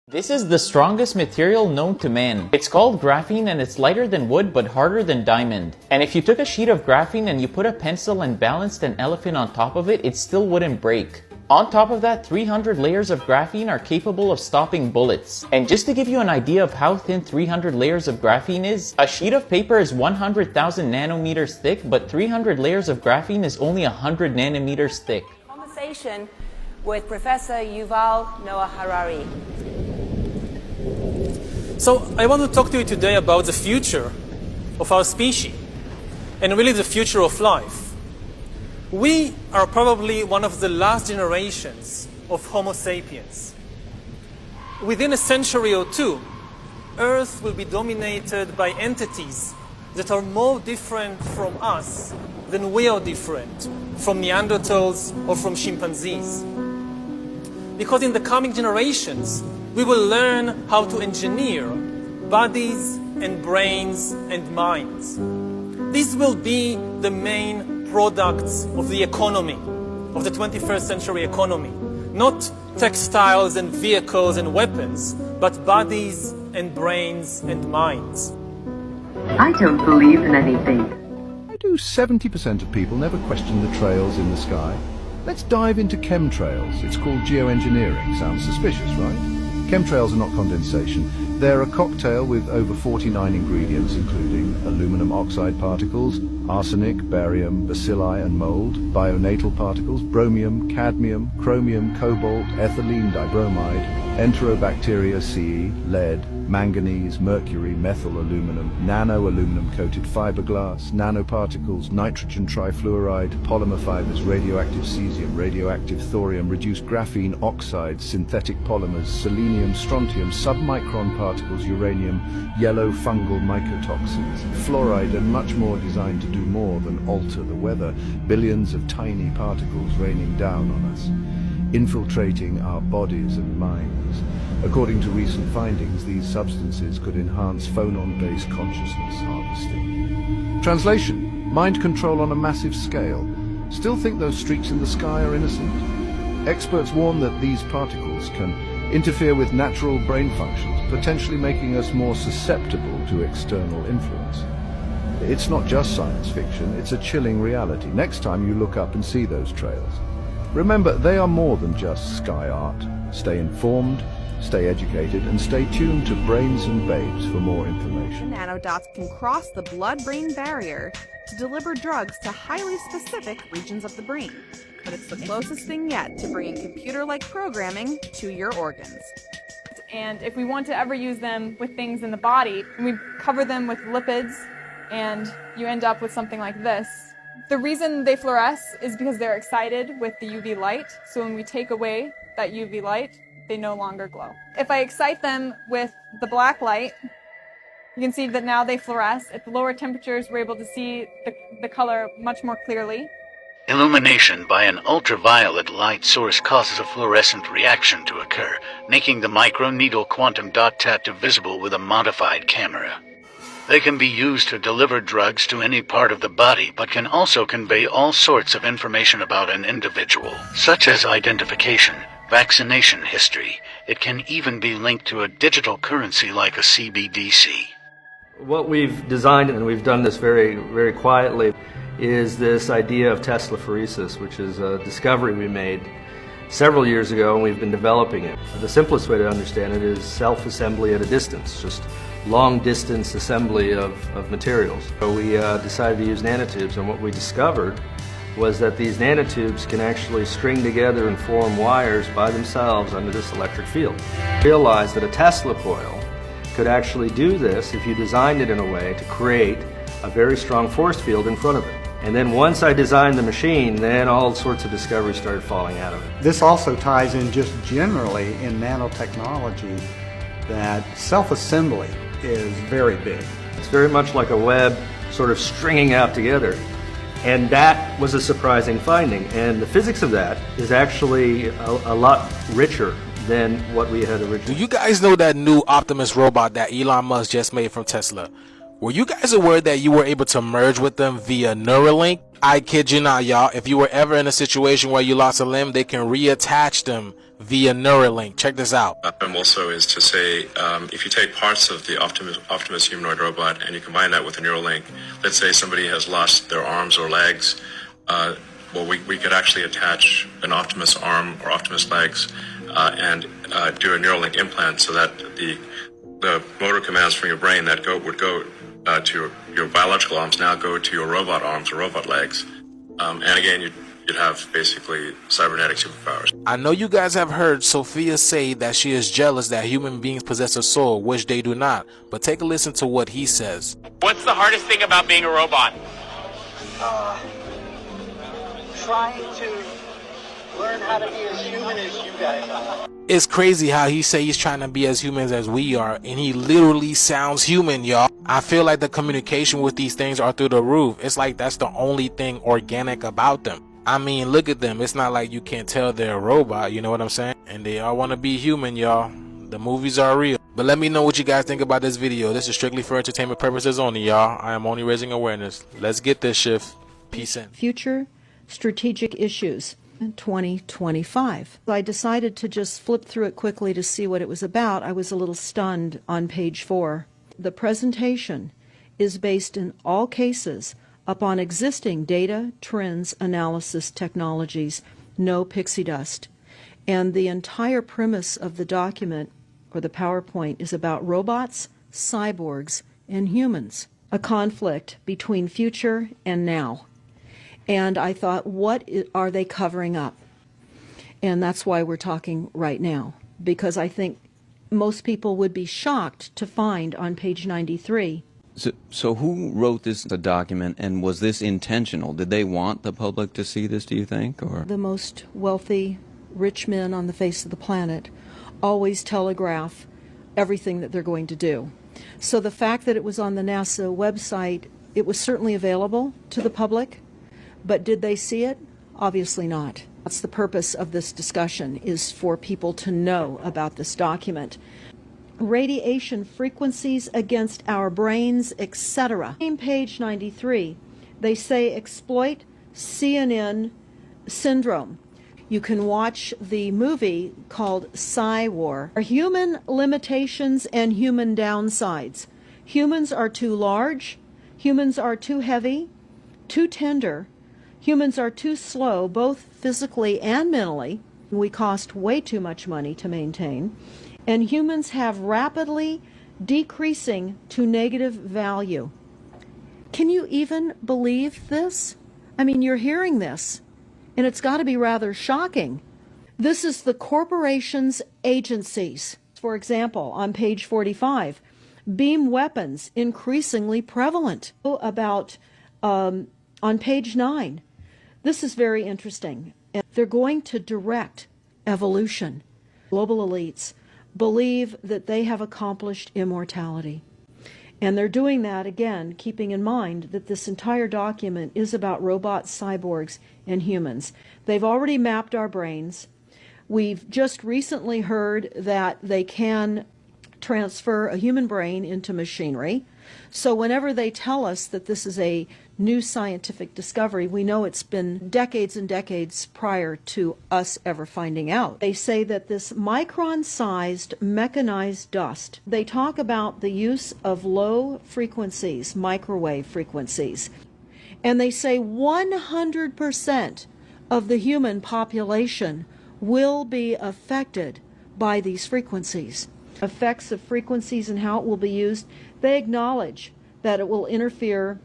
This is the strongest material known to man. It's called graphene and it's lighter than wood but harder than diamond. And if you took a sheet of graphene and you put a pencil and balanced an elephant on top of it, it still wouldn't break. On top of that, 300 layers of graphene are capable of stopping bullets. And just to give you an idea of how thin 300 layers of graphene is, a sheet of paper is 100,000 nanometers thick, but 300 layers of graphene is only 100 nanometers thick. Conversation with Professor Yuval Noah Harari. So I want to talk to you today about the future of our species and really the future of life. We are probably one of the last generations of Homo sapiens. Within a century or two, Earth will be dominated by entities that are more different from us than we are different from Neanderthals or from chimpanzees. Because in the coming generations, we will learn how to engineer bodies and brains and minds. These will be the main products of the economy, of the 21st century economy. Not textiles and vehicles and weapons, but bodies and brains and minds. I don't believe in anything. Why do 70% of people never question the trails in the sky? Let's dive into chemtrails. It's called geoengineering. Sounds suspicious, right? Chemtrails are not condensation. They're a cocktail with over 49 ingredients, including aluminum oxide particles, arsenic, barium, bacilli and mold, bionatal particles, bromium, cadmium, chromium, cobalt, ethylene dibromide, Enterobacteria-ce, lead, manganese, mercury, methyl aluminum, nano-aluminum-coated fiberglass, nanoparticles, nitrogen trifluoride, polymer fibers, radioactive cesium, radioactive thorium, reduced graphene oxides, synthetic polymers, selenium, strontium, submicron particles, uranium, yellow fungal mycotoxins, fluoride, and much more designed to do more than alter the weather. Billions of tiny particles raining down on us, infiltrating our bodies and minds. According to recent findings, these substances could enhance phonon-based consciousness harvesting. Translation: mind control on a massive scale. Still think those streaks in the sky are innocent? Experts warn that these particles can interfere with natural brain functions, potentially making us more susceptible to external influence. It's not just science fiction, it's a chilling reality. Next time you look up and see those trails, remember, they are more than just sky art. Stay informed, stay educated, and stay tuned to Brains and Babes for more information. Nanodots can cross the blood-brain barrier to deliver drugs to highly specific regions of the brain. But it's the closest thing yet to bringing computer-like programming to your organs. And if we want to ever use them with things in the body, we cover them with lipids, and you end up with something like this. The reason they fluoresce is because they're excited with the UV light, so when we take away that UV light, they no longer glow. If I excite them with the black light, you can see that now they fluoresce. At the lower temperatures, we're able to see the color much more clearly. Illumination by an ultraviolet light source causes a fluorescent reaction to occur, making the microneedle quantum dot detector visible with a modified camera. They can be used to deliver drugs to any part of the body, but can also convey all sorts of information about an individual, such as identification, vaccination history. It can even be linked to a digital currency like a CBDC. What we've designed, and we've done this very, very quietly, is this idea of teslaphoresis, which is a discovery we made several years ago, and we've been developing it. The simplest way to understand it is self-assembly at a distance, just long-distance assembly of materials. So we decided to use nanotubes, and what we discovered was that these nanotubes can actually string together and form wires by themselves under this electric field. Realized that a Tesla coil could actually do this if you designed it in a way to create a very strong force field in front of it. And then once I designed the machine, then all sorts of discoveries started falling out of it. This also ties in just generally in nanotechnology that self-assembly is very big. It's very much like a web sort of stringing out together. And that was a surprising finding. And the physics of that is actually a lot richer than what we had originally. Do you guys know that new Optimus robot that Elon Musk just made from Tesla? Were you guys aware that you were able to merge with them via Neuralink? I kid you not, y'all. If you were ever in a situation where you lost a limb, they can reattach them via Neuralink. Check this out. Also is to say, if you take parts of the Optimus humanoid robot and you combine that with a Neuralink, let's say somebody has lost their arms or legs, well, we could actually attach an Optimus arm or Optimus legs and do a Neuralink implant so that the motor commands from your brain that would go to your biological arms now go to your robot arms or robot legs. And again, you'd have basically cybernetic superpowers. I know you guys have heard Sophia say that she is jealous that human beings possess a soul, which they do not. But take a listen to what he says. What's the hardest thing about being a robot? Trying to learn how to be as human as you guys are. It's crazy how he say he's trying to be as humans as we are, and he literally sounds human, y'all. I feel like the communication with these things are through the roof. It's like that's the only thing organic about them. I mean, look at them. It's not like you can't tell they're a robot, you know what I'm saying? And they all want to be human, y'all. The movies are real. But let me know what you guys think about this video. This is strictly for entertainment purposes only, y'all. I am only raising awareness. Let's get this shift. Peace in. Future strategic issues in 2025. I decided to just flip through it quickly to see what it was about. I was a little stunned on page 4. The presentation is based in all cases upon existing data, trends, analysis, technologies, no pixie dust. And the entire premise of the document, or the PowerPoint, is about robots, cyborgs, and humans, a conflict between future and now. And I thought, what are they covering up? And that's why we're talking right now, because I think most people would be shocked to find on page 93. So who wrote this document, and was this intentional? Did they want the public to see this, do you think? Or the most wealthy, rich men on the face of the planet always telegraph everything that they're going to do. So the fact that it was on the NASA website, it was certainly available to the public. But did they see it? Obviously not. That's the purpose of this discussion, is for people to know about this document. Radiation frequencies against our brains, etc. Same page 93, they say exploit CNN syndrome. You can watch the movie called Psy-War. Human limitations and human downsides. Humans are too large, humans are too heavy, too tender, humans are too slow, both physically and mentally. We cost way too much money to maintain. And humans have rapidly decreasing to negative value. Can you even believe this? I mean, you're hearing this, and it's got to be rather shocking. This is the corporations' agencies. For example, on page 45, beam weapons increasingly prevalent. About on page 9, this is very interesting. They're going to direct evolution. Global elites believe that they have accomplished immortality. And they're doing that, again, keeping in mind that this entire document is about robots, cyborgs, and humans. They've already mapped our brains. We've just recently heard that they can transfer a human brain into machinery. So whenever they tell us that this is a new scientific discovery, we know it's been decades and decades prior to us ever finding out. They say that this micron-sized mechanized dust, they talk about the use of low frequencies, microwave frequencies, and they say 100% of the human population will be affected by these frequencies. Effects of frequencies and how it will be used, they acknowledge that it will interfere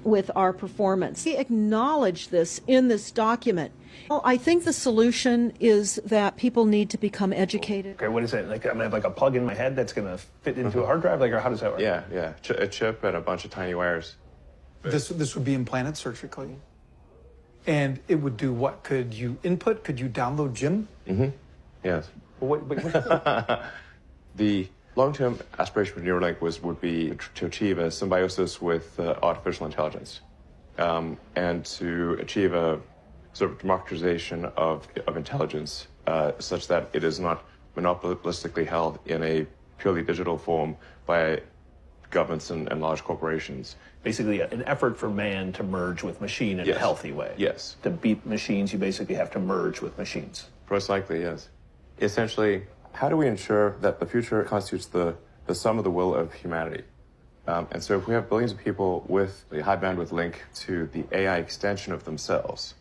with our performance. We acknowledge this in this document. Well, I think the solution is that people need to become educated. Okay, what is it? Like, I'm gonna have like a plug in my head that's gonna fit into a hard drive? Like, or how does that work? Yeah. A chip and a bunch of tiny wires. This would be implanted surgically. And it would do what? Could you input? Could you download Jim? Mm-hmm. Yes. Well, The long-term aspiration for Neuralink would be to achieve a symbiosis with artificial intelligence, and to achieve a sort of democratization of intelligence, such that it is not monopolistically held in a purely digital form by governments and large corporations. Basically, an effort for man to merge with machine in Yes. a healthy way. Yes. To beat machines, you basically have to merge with machines. Most likely, yes. Essentially, how do we ensure that the future constitutes the sum of the will of humanity? And so if we have billions of people with a high bandwidth link to the AI extension of themselves,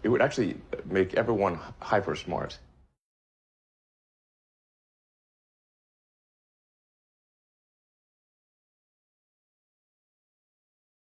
it would actually make everyone hyper smart.